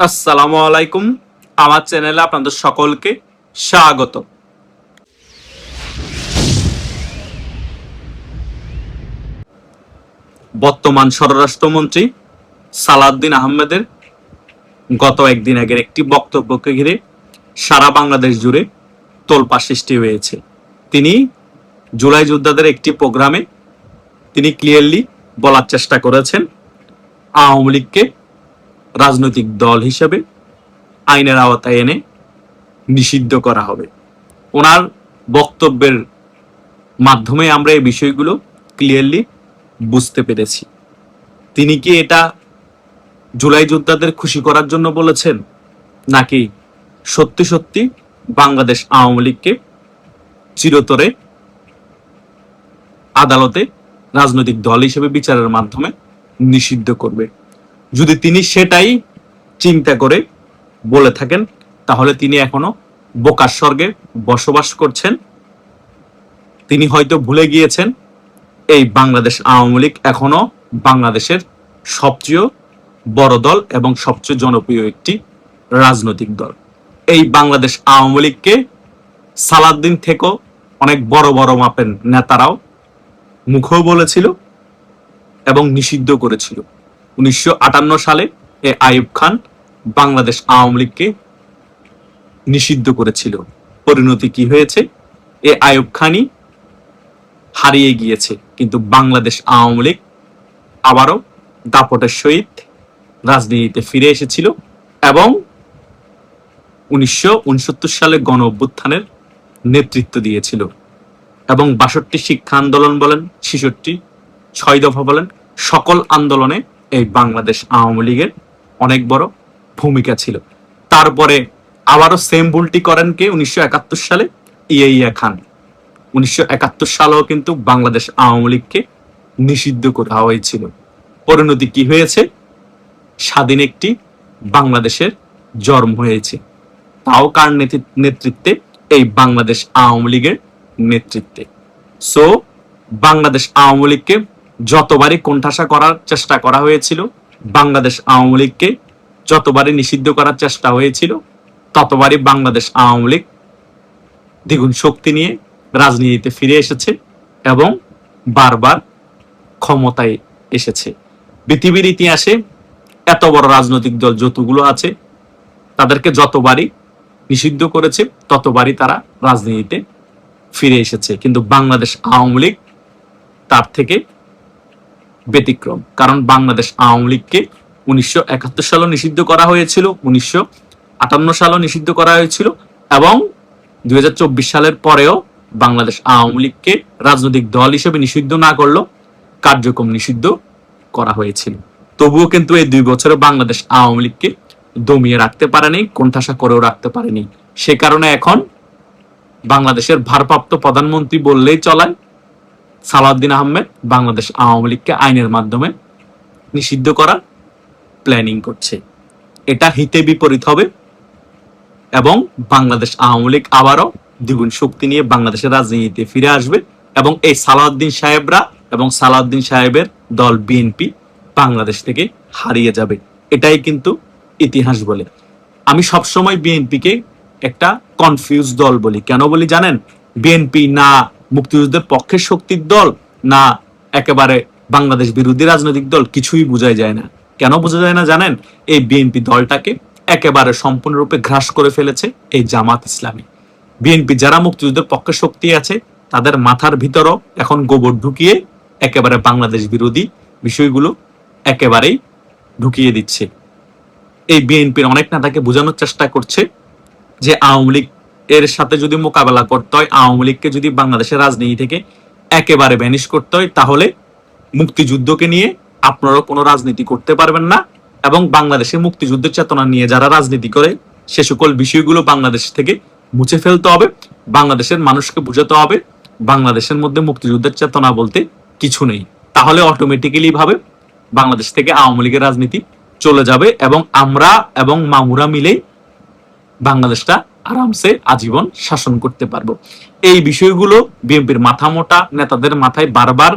আসসালামু আলাইকুম। আমার চ্যানেলে আপনাদের সকলকে স্বাগত। বর্তমান স্বরাষ্ট্রমন্ত্রী সালাউদ্দিন আহমেদের গত একদিন আগের একটি বক্তব্যকে ঘিরে সারা বাংলাদেশ জুড়ে তোলপাড় সৃষ্টি হয়েছে। তিনি জুলাই যোদ্ধাদের একটি প্রোগ্রামে তিনি ক্লিয়ারলি বলার চেষ্টা করেছেন, আওয়ামী লীগকে রাজনৈতিক দল হিসেবে আইনের আওতায় এনে নিষিদ্ধ করা হবে। ওনার বক্তব্যের মাধ্যমে আমরা এই বিষয়গুলো ক্লিয়ারলি বুঝতে পেরেছি। তিনি কি এটা জুলাই যোদ্ধাদের খুশি করার জন্য বলেছেন, নাকি সত্যি সত্যি বাংলাদেশ আওয়ামী লীগকে চিরতরে আদালতে রাজনৈতিক দল হিসেবে বিচারের মাধ্যমে নিষিদ্ধ করবে? যদি তিনি সেটাই চিন্তা করে বলে থাকেন, তাহলে তিনি এখনো বোকার স্বর্গে বসবাস করছেন। তিনি হয়তো ভুলে গিয়েছেন এই বাংলাদেশ আওয়ামী লীগ এখনো বাংলাদেশের সবচেয়ে বড় দল এবং সবচেয়ে জনপ্রিয় একটি রাজনৈতিক দল। এই বাংলাদেশ আওয়ামী লীগকে সালাউদ্দিন থেকেও অনেক বড় বড় মাপের নেতারাও মুখেও বলেছিল এবং নিষিদ্ধ করেছিল। 1958 সালে আইয়ুব খান বাংলাদেশ আওয়ামী লীগকে নিষিদ্ধ করেছিল। পরিণতি কি হয়েছে? আইয়ুব খানই হারিয়ে গিয়েছে, কিন্তু বাংলাদেশ আওয়ামী লীগ আবারও দাপটের সহিত রাজনীতিতে ফিরে এসেছিল এবং 1969 সালে গণ অভ্যুত্থানের নেতৃত্ব দিয়েছিল এবং 62 শিক্ষা আন্দোলন বলেন, 66 6 দফা বলেন, সকল আন্দোলনে এই বাংলাদেশ আওয়ামী লীগের অনেক বড় ভূমিকা ছিল। তারপরে আবারও সেম ভুলটি করেন কে? 1971 সালে ইয়াহিয়া খান। 1971 সালেও কিন্তু বাংলাদেশ আওয়ামী লীগকে নিষিদ্ধ করা হয়েছিল। পরিণতি কি হয়েছে? স্বাধীন একটি বাংলাদেশের জন্ম হয়েছে, তাও কার নেতৃত্বে? এই বাংলাদেশ আওয়ামী লীগের নেতৃত্বে। সো বাংলাদেশ আওয়ামী লীগকে যতবারই কোণঠাসা করার চেষ্টা করা হয়েছিল, বাংলাদেশ আওয়ামী লীগকে যতবারই নিষিদ্ধ করার চেষ্টা হয়েছিল, ততবারই বাংলাদেশ আওয়ামী লীগ দ্বিগুণ শক্তি নিয়ে রাজনীতিতে ফিরে এসেছে এবং বারবার ক্ষমতায় এসেছে। পৃথিবীর ইতিহাসে এত বড় রাজনৈতিক দল যতগুলো আছে, তাদেরকে যতবারই নিষিদ্ধ করেছে ততবারই তারা রাজনীতিতে ফিরে এসেছে। কিন্তু বাংলাদেশ আওয়ামী লীগ তার থেকে ব্যতিক্রম, কারণ বাংলাদেশ আওয়ামী লীগকে 1971 সালে নিষিদ্ধ করা হয়েছিল, 1958 সালেও নিষিদ্ধ করা হয়েছিল এবং 2024 সালের পরেও বাংলাদেশ আওয়ামী লীগকে রাজনৈতিক দল হিসেবে নিষিদ্ধ না করলেও কার্যক্রম নিষিদ্ধ করা হয়েছিল। তবুও কিন্তু এই 2 বছরে বাংলাদেশ আওয়ামী লীগকে দমিয়ে রাখতে পারেনি, কোণঠাসা করেও রাখতে পারেনি। সে কারণে এখন বাংলাদেশের ভারপ্রাপ্ত প্রধানমন্ত্রী বললেই চলায়, সালাউদ্দিন আহমেদ বাংলাদেশ আওয়ামী লীগকে আইনের মাধ্যমে নিষিদ্ধ করার প্ল্যানিং করছে। এটা হিতে বিপরীত হবে এবং বাংলাদেশ আওয়ামী লীগ আবারও দ্বিগুণ শক্তি নিয়ে বাংলাদেশের রাজনীতিতে ফিরে আসবে এবং এই সালাউদ্দিন সাহেবরা এবং সালাউদ্দিন সাহেবের দল বিএনপি বাংলাদেশ থেকে হারিয়ে যাবে। এটাই কিন্তু ইতিহাস বলে। আমি সবসময় বিএনপিকে একটা কনফিউজ দল বলি। কেন বলি জানেন? বিএনপি না মুক্তিযুদ্ধের পক্ষের শক্তির দল, না একেবারে বাংলাদেশ বিরোধী রাজনৈতিক দল, কিছুই বোঝা যায় না। কেন বোঝা যায় না জানেন? এই বিএনপি দলটাকে একেবারে সম্পূর্ণরূপে গ্রাস করে ফেলেছে এই জামাত ইসলামী। বিএনপি যারা মুক্তিযুদ্ধের পক্ষে শক্তি আছে, তাদের মাথার ভিতরও এখন গোবর ঢুকিয়ে একেবারে বাংলাদেশ বিরোধী বিষয়গুলো একেবারেই ঢুকিয়ে দিচ্ছে। এই বিএনপির অনেক নেতাকে বোঝানোর চেষ্টা করছে যে আওয়ামী লীগ এর সাথে যদি মোকাবেলা করতে হয়, আওয়ামী লীগকে যদি বাংলাদেশের রাজনীতি থেকে একেবারে ব্যানিশ করতে হয়, তাহলে মুক্তিযুদ্ধকে নিয়ে আপনারাও কোনো রাজনীতি করতে পারবেন না এবং বাংলাদেশের মুক্তিযুদ্ধের চেতনা নিয়ে যারা রাজনীতি করে, সে সকল বিষয়গুলো বাংলাদেশ থেকে মুছে ফেলতে হবে। বাংলাদেশের মানুষকে বোঝাতে হবে বাংলাদেশের মধ্যে মুক্তিযুদ্ধের চেতনা বলতে কিছু নেই। তাহলে অটোমেটিক্যালি ভাবে বাংলাদেশ থেকে আওয়ামী লীগের রাজনীতি চলে যাবে এবং আমরা এবং মামুরা মিলে বাংলাদেশটা আরামসে আজীবন শাসন করতে পারবো। এই বিষয়গুলো বিএনপির মাথা মোটা নেতাদের মাথায় বারবার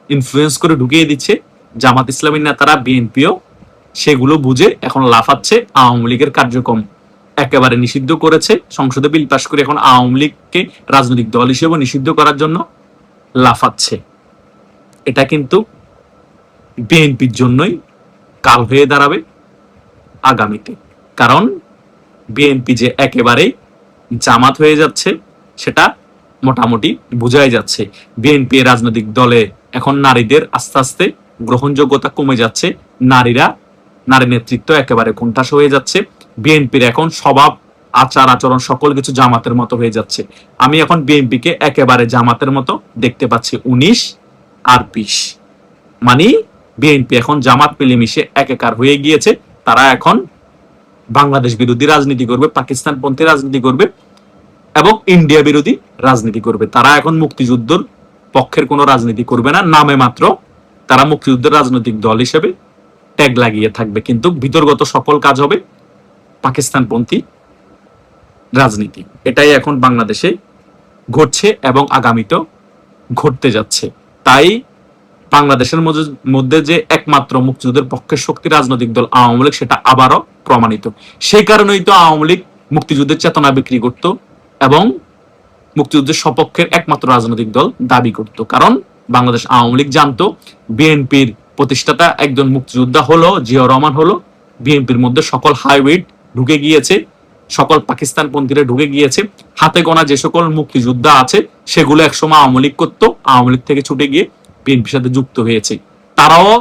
ইনফ্লুয়েন্স করে ঢুকিয়ে দিচ্ছে জামাত ইসলামী নেতারা, বিএনপিও সেগুলো বুঝে এখন লাফাচ্ছে, আওয়ামী লীগের কার্যক্রম একেবারে নিষিদ্ধ করেছে, সংসদে বিল পাশ করে এখন আওয়ামী লীগকে রাজনৈতিক দল হিসেবে নিষিদ্ধ করার জন্য লাফাচ্ছে। এটা কিন্তু বিএনপির জন্যই কাল হয়ে দাঁড়াবে আগামীতে। কারণ বিএনপি যে একেবারে জামাত হয়ে যাচ্ছে সেটা মোটামুটি বোঝাই যাচ্ছে। বিএনপি রাজনৈতিক দলে এখন নারীদের আস্তে আস্তে গ্রহণযোগ্যতা কমে যাচ্ছে, নারী নেতৃত্ব একেবারে কোণঠাসা হয়ে যাচ্ছে। বিএনপির এখন স্বভাব, আচার আচরণ সকল কিছু জামাতের মতো হয়ে যাচ্ছে। আমি এখন বিএনপিকে একেবারে জামাতের মতো দেখতে পাচ্ছি, 19 আর 20, মানে বিএনপি এখন জামাত মিলেমিশে একাকার হয়ে গিয়েছে। তারা এখন বাংলাদেশ বিরোধী রাজনীতি করবে, পাকিস্তান পন্থী রাজনীতি করবে এবং ইন্ডিয়া বিরোধী রাজনীতি করবে। তারা এখন মুক্তিযুদ্ধের পক্ষের কোনো রাজনীতি করবে না, নামে মাত্র তারা মুক্তিযুদ্ধের রাজনৈতিক দল হিসেবে ট্যাগ লাগিয়ে থাকবে, কিন্তু ভিতরগত সকল কাজ হবে পাকিস্তানপন্থী রাজনীতি। এটাই এখন বাংলাদেশে ঘটছে এবং আগামীতেও ঘটতে যাচ্ছে। তাই বাংলাদেশের মধ্যে যে একমাত্র মুক্তিযুদ্ধের পক্ষের শক্তি রাজনৈতিক দল আওয়ামী লীগ, সেটা আবারও প্রমাণিত। সেই কারণেই তো আওয়ামী লীগ মুক্তিযুদ্ধের চেতনা বিক্রি করত এবং মুক্তিযুদ্ধের সপক্ষের একমাত্র রাজনৈতিক দল দাবি করত। কারণ বাংলাদেশ আওয়ামী লীগ জানতো বিএনপির প্রতিষ্ঠাতা একজন মুক্তিযোদ্ধা হলো জিয়াউর রহমান, হলো বিএনপির মধ্যে সকল হাইব্রিড ঢুকে গিয়েছে, সকল পাকিস্তান পন্থীরা ঢুকে গিয়েছে। হাতে গোনা যে সকল মুক্তিযোদ্ধা আছে সেগুলো একসময় আওয়ামী লীগ করতো, আওয়ামী লীগ থেকে ছুটে গিয়ে বিএনপির সাথে যুক্ত হয়েছে। তারাও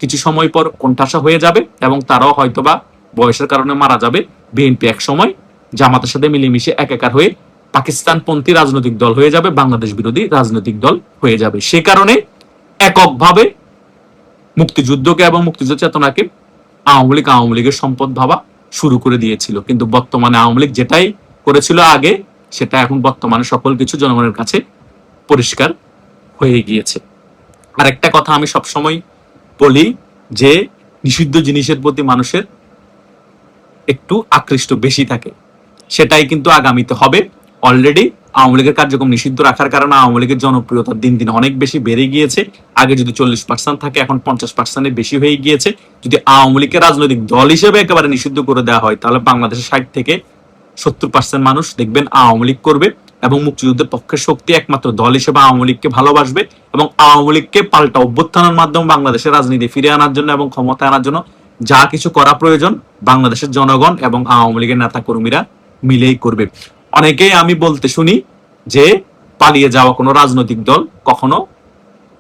কিছু সময় পর কোণঠাসা হয়ে যাবে এবং তারাও হয়তোবা বয়সের কারণে মারা যাবে। বিএনপি এক সময় জামাতের সাথে মিলেমিশে একাকার হয়ে পাকিস্তানপন্থী রাজনৈতিক দল হয়ে যাবে, বাংলাদেশ বিরোধী রাজনৈতিক দল হয়ে যাবে। সে কারণে এককভাবে মুক্তিযুদ্ধকে এবং মুক্তিযুদ্ধ চেতনাকে আওয়ামী লীগের সম্পদ ভাবা শুরু করে দিয়েছিল। কিন্তু বর্তমানে আওয়ামী লীগ যেটাই করেছিল আগে, সেটা এখন বর্তমানে সকল কিছু জনগণের কাছে পরিষ্কার হয়ে গিয়েছে। আর একটা কথা আমি সবসময় বলি যে নিষিদ্ধ জিনিসের প্রতি মানুষের একটু আকৃষ্ট বেশি থাকে, সেটাই কিন্তু আগামীতে হবে। অলরেডি আওয়ামী লীগের কার্যক্রম নিষিদ্ধ রাখার কারণে আওয়ামী লীগের জনপ্রিয়তা দিন দিন অনেক বেশি বেড়ে গিয়েছে। আগে যদি 40% থাকে এখন 50%-এর বেশি হয়ে গিয়েছে। যদি আওয়ামী লীগের রাজনৈতিক দল হিসেবে একেবারে নিষিদ্ধ করে দেওয়া হয় তাহলে বাংলাদেশের 60 থেকে 70% মানুষ দেখবেন আওয়ামী লীগ করবে এবং মুক্তিযুদ্ধের পক্ষের শক্তি একমাত্র দল হিসেবে আওয়ামী লীগকে ভালোবাসবে এবং আওয়ামী লীগকে পাল্টা অভ্যুত্থানের মাধ্যমে বাংলাদেশের রাজনীতি ফিরে আনার জন্য এবং ক্ষমতা আনার জন্য যা কিছু করা প্রয়োজন বাংলাদেশের জনগণ এবং আওয়ামী লীগের নেতা কর্মীরা মিলেই করবে। অনেকেই আমি বলতে শুনি যে পালিয়ে যাওয়া কোনো রাজনৈতিক দল কখনো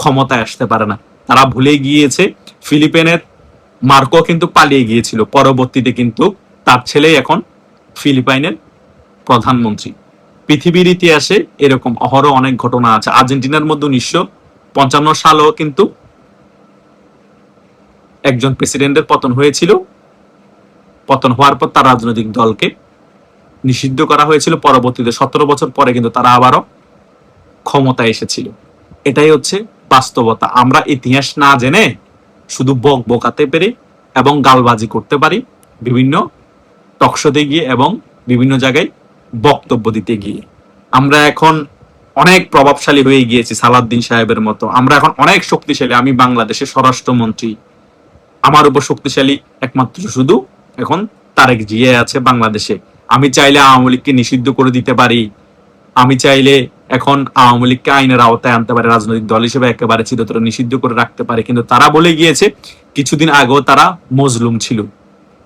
ক্ষমতায় আসতে পারে না। তারা ভুলে গিয়েছে ফিলিপাইনের মার্কো কিন্তু পালিয়ে গিয়েছিল, পরবর্তীতে কিন্তু তার ছেলে এখন ফিলিপাইনের প্রধানমন্ত্রী। পৃথিবীর ইতিহাসে এরকম অহরহ অনেক ঘটনা আছে। আর্জেন্টিনার মধ্যে 1955 সালেও কিন্তু একজন প্রেসিডেন্টের পতন হয়েছিল। পতন হওয়ার পর তার রাজনৈতিক দলকে নিষিদ্ধ করা হয়েছিল, পরবর্তীতে 17 বছর পরে কিন্তু তারা আবারও ক্ষমতায় এসেছিল। এটাই হচ্ছে বাস্তবতা। আমরা ইতিহাস না জেনে শুধু বকাতে পেরে এবং গালবাজি করতে পারি বিভিন্ন টকশোতে গিয়ে এবং বিভিন্ন জায়গায় বক্তব্য দিতে গিয়ে। আমরা এখন অনেক প্রভাবশালী হয়ে গিয়েছি সালাউদ্দিন সাহেবের মতো, আমরা এখন অনেক শক্তিশালী। আমি বাংলাদেশের স্বরাষ্ট্রমন্ত্রী, আমার উপর শক্তিশালী একমাত্র শুধু এখন তারেক জিয়া আছে বাংলাদেশে। আমি চাইলে আওয়ামী লীগকে নিষিদ্ধ করে দিতে পারি, আমি চাইলে এখন আওয়ামী লীগকে আইনের আওতায় আনতে পারি, রাজনৈতিক দল হিসেবে একেবারে চিরতরে নিষিদ্ধ করে রাখতে পারে। কিন্তু তারা বলে গিয়েছে কিছুদিন আগেও তারা মজলুম ছিল,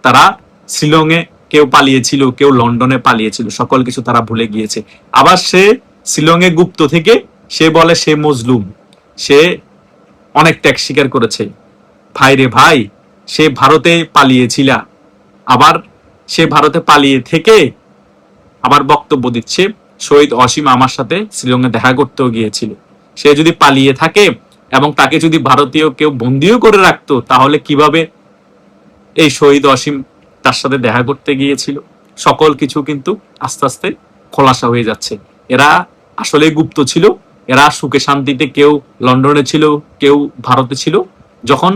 তারা শিলংয়ে কেউ পালিয়েছিল, কেউ লন্ডনে পালিয়েছিল, সকল কিছু তারা ভুলে গিয়েছে। আবার সে শিলংয়ে গুপ্ত থেকে সে বলে সে মজলুম, সে অনেক ত্যাগ স্বীকার করেছে। ভাই রে ভাই, সে ভারতে পালিয়েছিল, আবার সে ভারতে পালিয়ে থেকে আবার বক্তব্য দিচ্ছে শহীদ অসীম আমার সাথে শিলংয়ে দেখা করতেও গিয়েছিল। সে যদি পালিয়ে থাকে এবং তাকে যদি ভারতীয় কেউ বন্দিও করে রাখতো তাহলে কিভাবে এই শহীদ অসীম তার সাথে দেখা করতে গিয়েছিল? সকল কিছু কিন্তু আস্তে আস্তে খোলাসা হয়ে যাচ্ছে। এরা আসলে গুপ্ত ছিল, এরা সুখে শান্তিতে কেউ লন্ডনে ছিল, কেউ ভারতে ছিল। যখন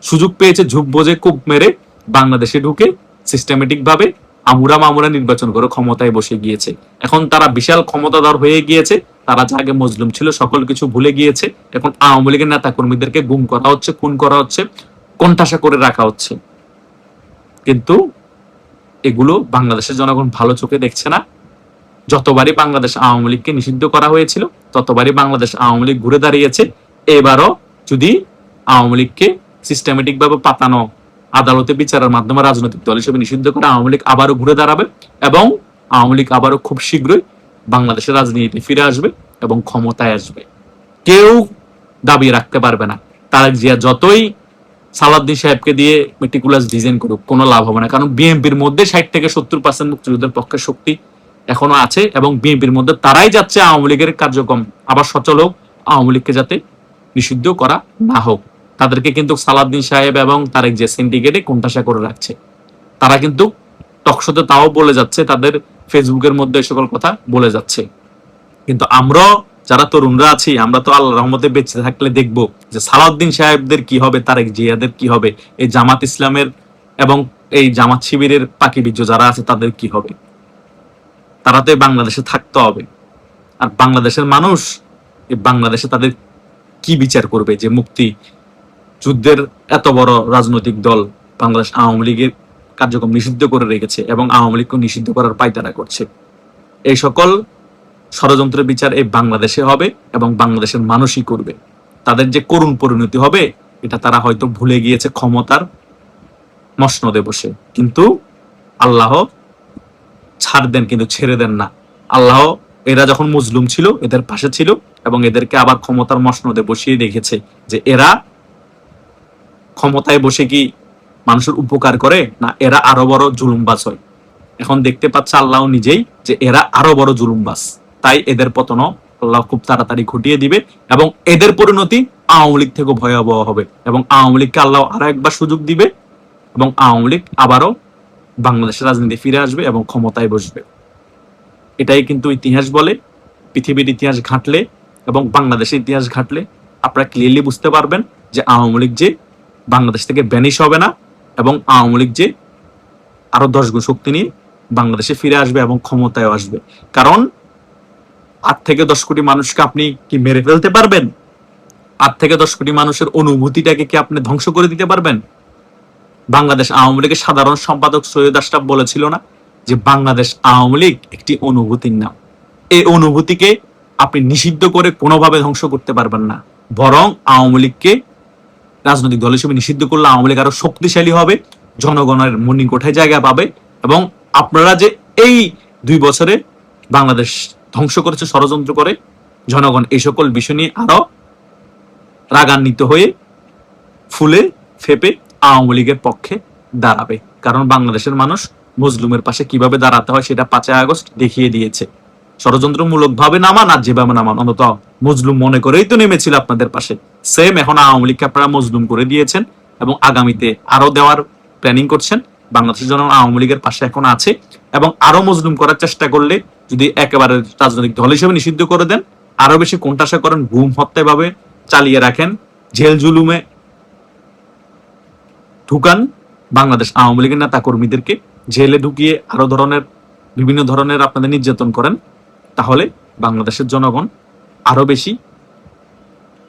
সুযোগ পেয়েছে ঝুঁক বোঝে কূপ মেরে বাংলাদেশে ঢুকে সিস্টেমেটিক ভাবে আমুরা নির্বাচন করে ক্ষমতায় বসে গিয়েছে। এখন তারা বিশাল ক্ষমতাধর হয়ে গিয়েছে। তারা যা আগে মজলুম ছিল সকল কিছু ভুলে গিয়েছে। এখন আওয়ামী লীগের নেতা কর্মীদেরকে গুম করা হচ্ছে, খুন করা হচ্ছে, কোণঠাসা করে রাখা হচ্ছে। কিন্তু এগুলো বাংলাদেশের জনগণ ভালো চোখে দেখছে না। যতবারই বাংলাদেশ আওয়ামী লীগকে নিষিদ্ধ করা হয়েছিল ততবারই বাংলাদেশ আওয়ামী লীগ ঘুরে দাঁড়িয়েছে। এবারও যদি আওয়ামী লীগকে সিস্টেমেটিক ভাবে পাতানো, আদালতে বিচারের মাধ্যমে রাজনৈতিক দল হিসেবে নিষিদ্ধ করে আওয়ামী লীগ আবারও ঘুরে দাঁড়াবে এবং আওয়ামী লীগ আবারও খুব শীঘ্রই বাংলাদেশের রাজনীতিতে ফিরে আসবে এবং ক্ষমতায় আসবে। কেউ দাবি রাখতে পারবে না তারেক জিয়া যতই সালাউদ্দিন সাহেবকে দিয়ে মেটিকুলাস ডিজাইন করুক, কোনো লাভ হবে না। কারণ বিএনপির মধ্যে 60 থেকে 70% মুক্তিযুদ্ধের পক্ষে শক্তি এখনো আছে এবং বিএনপির মধ্যে তারাই যাচ্ছে আওয়ামী লীগের কার্যক্রম আবার সচল হোক, আওয়ামী লীগকে যাতে নিষিদ্ধ করা না হোক। তাদেরকে কিন্তু সালাউদ্দিন সাহেব এবং তারেক যে সিন্ডিকেটে কোণঠাসা করে রাখছে। তারা কিন্তু টকশোতে তাও বলে যাচ্ছে, তাদের ফেসবুকের মধ্যে এই সকল কথা বলে যাচ্ছে। কিন্তু আমরা যারা তরুণরা আছি, আমরা তো আল্লাহর রহমতে বেঁচে থাকলে দেখবো যে সালাউদ্দিন সাহেবদের কি হবে, তারেক জিয়াদের কি হবে, এই জামাত ইসলামের এবং এই জামাত শিবিরের পাকি বীর্য যারা আছে তাদের কি হবে। তারা তো বাংলাদেশে থাকতে হবে। আর বাংলাদেশের মানুষ এই বাংলাদেশে তাদের কি বিচার করবে যে মুক্তি যুদ্ধের এত বড় রাজনৈতিক দল বাংলাদেশ আওয়ামী লীগের কার্যক্রম নিষিদ্ধ করে রেখেছে এবং আওয়ামী লীগকে নিষিদ্ধ করার পায়তারা করছে। এই সকল ষড়যন্ত্রের বিচার এই বাংলাদেশে হবে এবং বাংলাদেশের মানুষই করবে। তাদের যে করুণ পরিণতি হবে এটা তারা হয়তো ভুলে গিয়েছে ক্ষমতার মসনদে বসে। কিন্তু আল্লাহ ছাড় দেন কিন্তু ছেড়ে দেন না। আল্লাহ এরা যখন মজলুম ছিল এদের পাশে ছিল এবং এদেরকে আবার ক্ষমতার মসনদে বসিয়ে দেখেছে যে এরা ক্ষমতায় বসে কি মানুষের উপকার করে না, এরা আরো বড় জুলুমবাজ হয়। এখন দেখতে পাচ্ছে আল্লাহ নিজেই যে এরা আরো বড় জুলুমবাজ, তাই এদের পতন আল্লাহ খুব তাড়াতাড়ি ঘটিয়ে দিবে এবং এদের পরিণতি আওয়ামী লীগ থেকে ভয়াবহ হবে এবং আওয়ামী লীগকে আল্লাহ আরো একবার সুযোগ দিবে এবং আওয়ামী লীগ আবারও বাংলাদেশের রাজনীতি ফিরে আসবে এবং ক্ষমতায় বসবে। এটাই কিন্তু ইতিহাস বলে। পৃথিবীর ইতিহাস ঘাঁটলে এবং বাংলাদেশের ইতিহাস ঘাঁটলে আপনারা ক্লিয়ারলি বুঝতে পারবেন যে আওয়ামী লীগ যে বাংলাদেশ থেকে ব্যানিশ হবে না এবং আওয়ামী লীগ যে আরো 10 গুণ শক্তি নিয়ে বাংলাদেশে ফিরে আসবে এবং ক্ষমতায় আসবে। কারণ 8 থেকে 10 কোটি মানুষকে আপনি কি মেরে ফেলতে পারবেন? 8 থেকে 10 কোটি মানুষের অনুভূতিটাকে কি আপনি ধ্বংস করে দিতে পারবেন? বাংলাদেশ আওয়ামী লীগের সাধারণ সম্পাদক সৈয়দ আশরাফ বলেছিল না যে বাংলাদেশ আওয়ামী লীগ একটি অনুভূতির নাম। এই অনুভূতিকে আপনি নিষিদ্ধ করে কোনোভাবে ধ্বংস করতে পারবেন না, বরং আওয়ামী লীগকে রাজনৈতিক দল হিসেবে নিষিদ্ধ করলে আওয়ামী লীগ আরো শক্তিশালী হবে, জনগণের মনিকোঠায় জায়গা পাবে এবং আপনারা যে এই 2 বছরে বাংলাদেশ ধ্বংস করেছে ষড়যন্ত্র করে, জনগণ এই সকল বিষয় নিয়ে আরো রাগান্বিত হয়ে ফুলে ফেপে আওয়ামী লীগের পক্ষে দাঁড়াবে। কারণ বাংলাদেশের মানুষ মজলুমের পাশে কিভাবে দাঁড়াতে হয় সেটা 5 আগস্ট দেখিয়ে দিয়েছে। ষড়যন্ত্রমূলক ভাবে নামান আর যেভাবে নামান অন্তত মজলুম মনে করেই তো নেমেছিল আপনাদের পাশে। সেম এখন আওয়ামী লীগকে আপনারা মজলুম করে দিয়েছেন এবং আগামীতে আরো দেওয়ার প্ল্যানিং করছেন। বাংলাদেশের জন্য আওয়ামী লীগের পাশে এখন আছে এবং আরো মজলুম করার চেষ্টা করলে যদি একেবারে রাজনৈতিক দল হিসেবে নিষিদ্ধ করে দেন, আরো বেশি কোণঠাসা করেন, গুম হত্যা ভাবে চালিয়ে রাখেন, জেল জুলুমে ঢুকান, বাংলাদেশ আওয়ামী লীগের নেতা কর্মীদেরকে জেলে ঢুকিয়ে আরো বিভিন্ন ধরনের আপনাদের নির্যাতন করেন, তাহলে বাংলাদেশের জনগণ আরো বেশি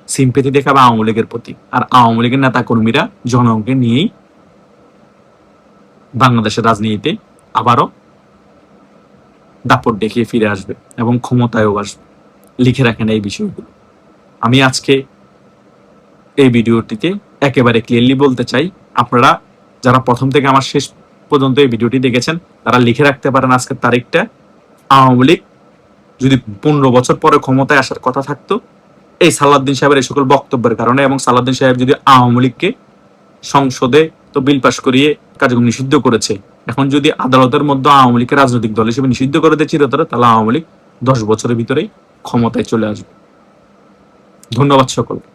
সিম্পেথি দেখাবে আওয়ামী লীগের প্রতি। আর আওয়ামী লীগের নেতা কর্মীরা জনগণকে নিয়েই বাংলাদেশের রাজনীতিতে আবারও দাপট দেখিয়ে ফিরে আসবে এবং ক্ষমতায়ও আসবে। লিখে রাখেন এই বিষয়গুলো। আমি আজকে এই ভিডিওটিতে একেবারে ক্লিয়ারলি বলতে চাই, আপনারা যারা প্রথম থেকে আমার শেষ পর্যন্ত এই ভিডিওটি দেখেছেন তারা লিখে রাখতে পারেন আজকের তারিখটা। আওয়ামী লীগ যদি 15 বছর পরে ক্ষমতায় আসার কথা থাকতো এই সালাউদ্দিন সাহেবের এই সকল বক্তব্যের কারণে, এবং সালাউদ্দিন সাহেব যদি আওয়ামী লীগকে সংসদে তো বিল পাস করিয়ে কার্যক্রম নিষিদ্ধ করেছে, এখন যদি আদালতের মধ্যে আওয়ামী লীগের রাজনৈতিক দল হিসেবে নিষিদ্ধ করে দিয়েছে চিরতরে, তাহলে আওয়ামী লীগ 10 বছরের ভিতরেই ক্ষমতায় চলে আসবে। ধন্যবাদ সকলকে।